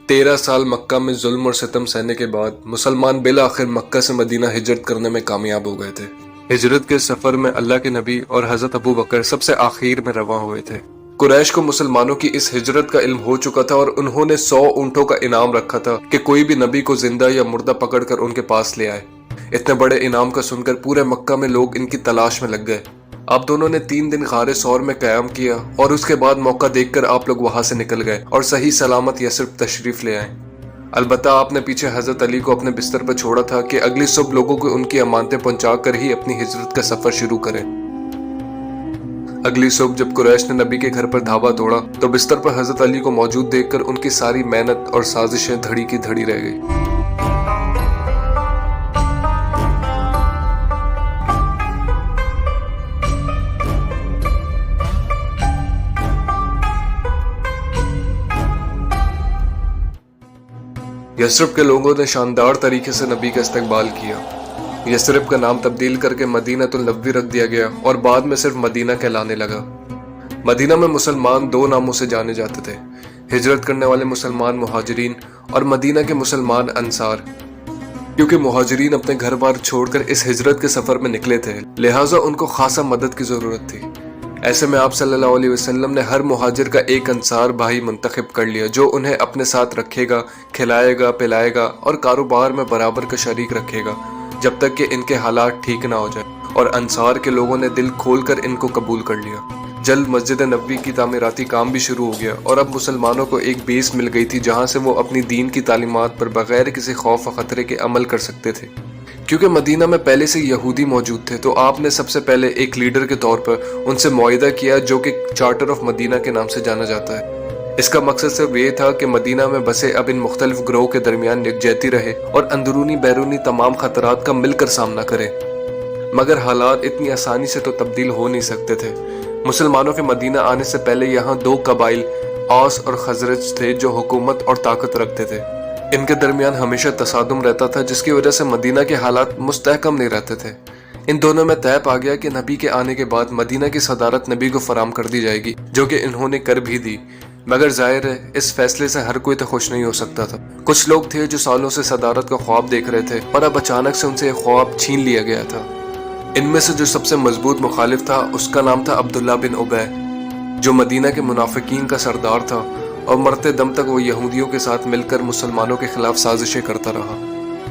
13 साल मक्का में जुल्म और सितम सहने के बाद मुसलमान बिला आखिर मक्का से मदीना हिजरत करने में कामयाब हो गए थे। हिजरत के सफर में अल्लाह के नबी और हजरत अबू बकर सबसे आखिर में रवां हुए थे। कुरैश को मुसलमानों की इस हिजरत का इल्म हो चुका था और उन्होंने 100 ऊंटों का इनाम रखा था कि कोई भी नबी को जिंदा या मुर्दा पकड़कर उनके पास ले आए। इतने बड़े इनाम का सुनकर पूरे मक्का में लोग इनकी तलाश में लग गए। आप दोनों ने 3 दिन गारे सौर में कयाम किया और उसके बाद मौका देखकर आप लोग वहां से निकल गए और सही सलामत यसरिब तशरीफ ले आए। अलबत्ता आपने पीछे हजरत अली को अपने बिस्तर पर छोड़ा था कि अगली सुबह लोगों को उनकी अमानतें पहुंचा कर ही अपनी हिजरत का सफर शुरू करें। अगली सुबह जब कुरैश ने नबी के घर पर धावा तोड़ा तो बिस्तर पर हजरत अली को मौजूद देखकर उनकी सारी मेहनत और साजिशें धड़ी की धड़ी रह गई। यसरिब के लोगों ने शानदार तरीके से नबी का इस्तकबाल किया। यसरिब का नाम तब्दील करके मदीनातुल नबवी रख दिया गया और बाद में सिर्फ मदीना कहलाने लगा। मदीना में मुसलमान 2 नामों से जाने जाते थे, हिजरत करने वाले मुसलमान मुहाजिरीन और मदीना के मुसलमान अंसार। क्योंकि मुहाजिरीन अपने घर बार छोड़कर इस हिजरत के सफर में निकले थे, लिहाजा उनको खासा मदद की जरूरत थी। ऐसे में आप सल्लल्लाहु अलैहि वसल्लम ने हर मुहाजिर का एक अंसार भाई मुंतखब कर लिया जो उन्हें अपने साथ रखेगा, खिलाएगा, पिलाएगा और कारोबार में बराबर का शरीक रखेगा जब तक कि इनके हालात ठीक ना हो जाए। और अंसार के लोगों ने दिल खोलकर इनको कबूल कर लिया। जल्द मस्जिद नबवी की तामीराती काम भी शुरू हो गया और अब मुसलमानों को एक बेस मिल गई थी जहां से वो अपनी दीन की तालीमात पर बगैर किसी खौफ व खतरे के अमल कर सकते थे। क्योंकि मदीना में पहले से यहूदी मौजूद थे तो आपने सबसे पहले एक लीडर के तौर पर उनसे मुआहिदा किया जो कि चार्टर ऑफ मदीना के नाम से जाना जाता है। इसका मकसद सिर्फ ये था कि मदीना में बसे अब इन मुख्तलिफ ग्रोह के दरमियान यकजहती रहे और अंदरूनी बैरूनी तमाम खतरात का मिलकर सामना करे। मगर हालात इतनी आसानी से तो तब्दील हो नहीं सकते थे। मुसलमानों के मदीना आने से पहले यहाँ 2 कबाइल औस और खजरज थे जो हुकूमत और ताकत रखते थे। इनके दरमियान हमेशा तसादुम रहता था जिसकी वजह से मदीना के हालात मुस्तहकम नहीं रहते थे। इन दोनों में तय पा गया कि नबी के आने के बाद मदीना की सदारत नबी को फराम कर दी जाएगी, जो कि इन्होंने कर भी दी। मगर जाहिर है इस फैसले से हर कोई तो खुश नहीं हो सकता था। कुछ लोग थे जो सालों से सदारत का ख्वाब देख रहे थे और अब अचानक से उनसे ख्वाब छीन लिया गया था। इनमें से जो सबसे मजबूत मुखालिफ था उसका नाम था अब्दुल्ला बिन उबै, जो मदीना के मुनाफिकीन का सरदार था और मरते दम तक वो यहूदियों के साथ मिलकर मुसलमानों के खिलाफ साजिशें करता रहा।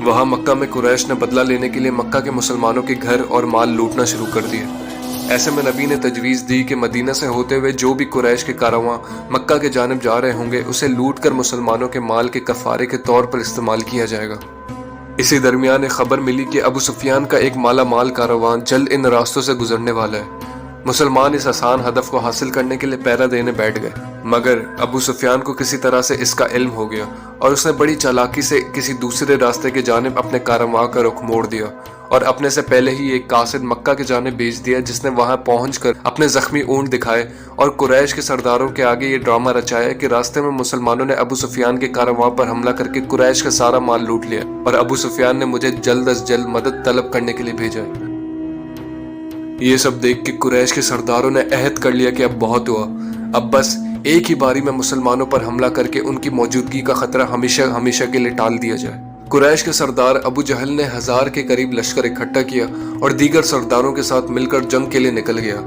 वहां मक्का में कुरैश ने बदला लेने के लिए मक्का के मुसलमानों के घर और माल लूटना शुरू कर दिए। ऐसे में नबी ने तजवीज दी कि मदीना से होते हुए जो भी कुरैश के कारवां मक्का के जानिब जा रहे होंगे उसे लूट कर मुसलमानों के माल के कफारे के तौर पर इस्तेमाल किया जाएगा। इसी दरमियान खबर मिली कि अबू सुफियान का एक माला माल कारवां जल्द इन रास्तों से गुजरने वाला है। मुसलमान इस आसान हदफ को हासिल करने के लिए पहरा देने बैठ गए, मगर अबू सुफियान को किसी तरह से इसका इल्म हो गया और उसने बड़ी चालाकी से किसी दूसरे रास्ते के जानिब अपने कारवां का रुख मोड़ दिया और अपने से पहले ही एक कासिद मक्का के जानिब भेज दिया, जिसने वहां पहुंचकर अपने जख्मी ऊंट दिखाए और कुरैश के सरदारों के आगे ये ड्रामा रचाया कि रास्ते में मुसलमानों ने अबू सुफियान के कारवां पर हमला करके कुरैश का सारा माल लूट लिया और अबू सुफियान ने मुझे जल्द अज जल्द मदद तलब करने के लिए भेजा। ये सब देख के कुरैश के सरदारों ने अहद कर लिया कि अब बहुत हुआ, अब बस एक ही बारी में मुसलमानों पर हमला करके उनकी मौजूदगी का खतरा हमेशा हमेशा के लिए टाल दिया जाए। कुरैश के सरदार अबू जहल ने 1000 के करीब लश्कर इकट्ठा किया और दीगर सरदारों के साथ मिलकर जंग के लिए निकल गया।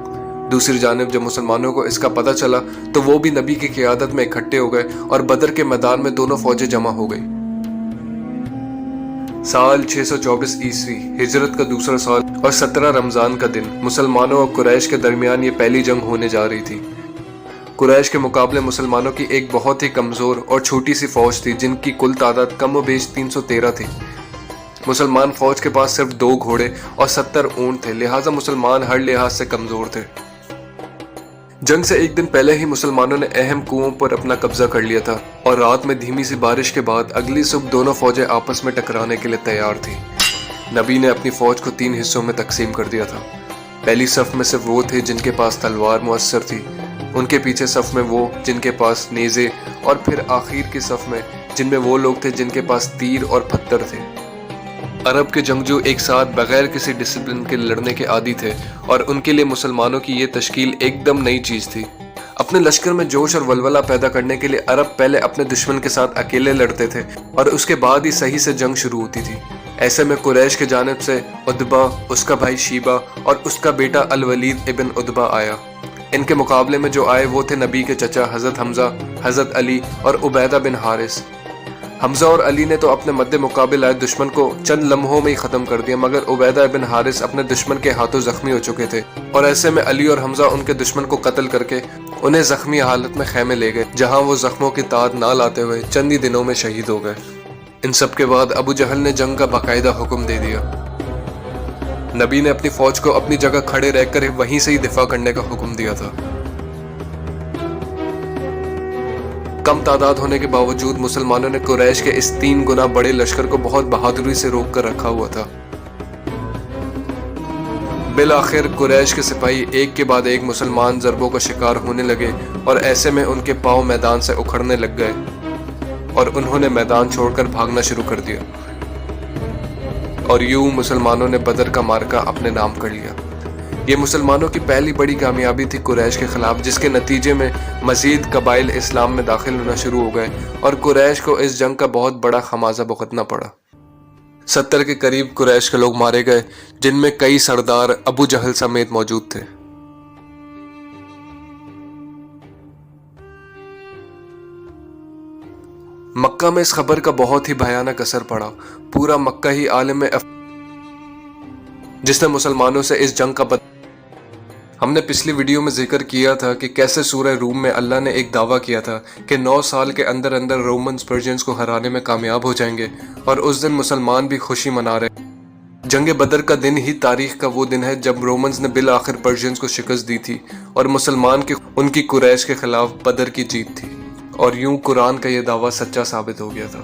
दूसरी जानिब जब मुसलमानों को इसका पता चला तो वो भी नबी की क़ियादत में इकट्ठे हो गए और बदर के मैदान में दोनों फौजें जमा हो गई। साल 624 ईस्वी, हिजरत का दूसरा साल और 17 रमजान का दिन, मुसलमानों और कुरैश के दरमियान ये पहली जंग होने जा रही थी। कुरैश के मुकाबले मुसलमानों की एक बहुत ही कमजोर और छोटी सी फौज थी जिनकी कुल तादाद कम व बेश 313 थी। मुसलमान फौज के पास सिर्फ 2 घोड़े और 70 ऊंट थे, लिहाजा मुसलमान हर लिहाज से कमजोर थे। जंग से एक दिन पहले ही मुसलमानों ने अहम कुओं पर अपना कब्जा कर लिया था और रात में धीमी सी बारिश के बाद अगली सुबह दोनों फौजें आपस में टकराने के लिए तैयार थी। नबी ने अपनी फौज को 3 हिस्सों में तकसीम कर दिया था। पहली सफ में सिर्फ वो थे जिनके पास तलवार मुअस्सर थी, उनके पीछे सफ में वो जिनके पास नेज़े और फिर आखिर की सफ में जिनमें वो लोग थे जिनके पास तीर और पत्थर थे। अरब के जंगजू एक साथ बगैर किसी डिसिप्लिन के लड़ने के आदी थे और उनके लिए मुसलमानों की ये तश्कील एकदम नई चीज थी। अब اپنے لشکر میں جوش اور ولولہ پیدا کرنے کے لیے عرب پہلے اپنے دشمن کے ساتھ اکیلے لڑتے تھے اور اس کے بعد ہی صحیح سے جنگ شروع ہوتی تھی۔ ایسے میں قریش کی جانب سے عتبہ، اس کا بھائی شیبہ اور اس کا بیٹا الولید ابن عتبہ آیا۔ ان کے مقابلے میں جو آئے وہ تھے نبی کے چچا حضرت حمزہ، حضرت علی اور عبیدہ بن حارث۔ حمزہ اور علی نے تو اپنے مد مقابل آئے دشمن کو چند لمحوں میں ہی ختم کر دیا، مگر عبیدہ بن حارث اپنے دشمن کے ہاتھوں زخمی ہو چکے تھے، اور ایسے میں علی اور حمزہ ان کے دشمن کو قتل کر کے انہیں زخمی حالت میں خیمے لے گئے، جہاں وہ زخموں کی تعداد نہ لاتے ہوئے چند ہی دنوں میں شہید ہو گئے۔ ان سب کے بعد ابو جہل نے جنگ کا باقاعدہ حکم دے دیا۔ نبی نے اپنی فوج کو اپنی جگہ کھڑے رہ کر وہیں سے ہی دفاع کرنے کا حکم دیا تھا۔ کم تعداد ہونے کے باوجود مسلمانوں نے قریش کے اس 3 گنا بڑے لشکر کو بہت بہادری سے روک کر رکھا ہوا تھا۔ بالآخر قریش کے سپاہی ایک کے بعد ایک مسلمان ضربوں کا شکار ہونے لگے، اور ایسے میں ان کے پاؤں میدان سے اکھڑنے لگ گئے اور انہوں نے میدان چھوڑ کر بھاگنا شروع کر دیا، اور یوں مسلمانوں نے بدر کا معرکہ اپنے نام کر لیا۔ یہ مسلمانوں کی پہلی بڑی کامیابی تھی قریش کے خلاف، جس کے نتیجے میں مزید قبائل اسلام میں داخل ہونا شروع ہو گئے اور قریش کو اس جنگ کا بہت بڑا خمیازہ بھگتنا پڑا۔ 70 کے قریب قریش کے لوگ مارے گئے، جن میں کئی سردار ابو جہل سمیت موجود تھے۔ مکہ میں اس خبر کا بہت ہی بھیانک اثر پڑا۔ پورا مکہ ہی عالم جس نے مسلمانوں سے اس جنگ کا ہم نے پچھلی ویڈیو میں ذکر کیا تھا کہ کیسے سورہ روم میں اللہ نے ایک دعویٰ کیا تھا کہ 9 سال کے اندر اندر رومنز پرشینز کو ہرانے میں کامیاب ہو جائیں گے، اور اس دن مسلمان بھی خوشی منا رہے۔ جنگ بدر کا دن ہی تاریخ کا وہ دن ہے جب رومنز نے بالآخر پرشینز کو شکست دی تھی، اور مسلمان کی ان کی قریش کے خلاف بدر کی جیت تھی، اور یوں قرآن کا یہ دعویٰ سچا ثابت ہو گیا تھا۔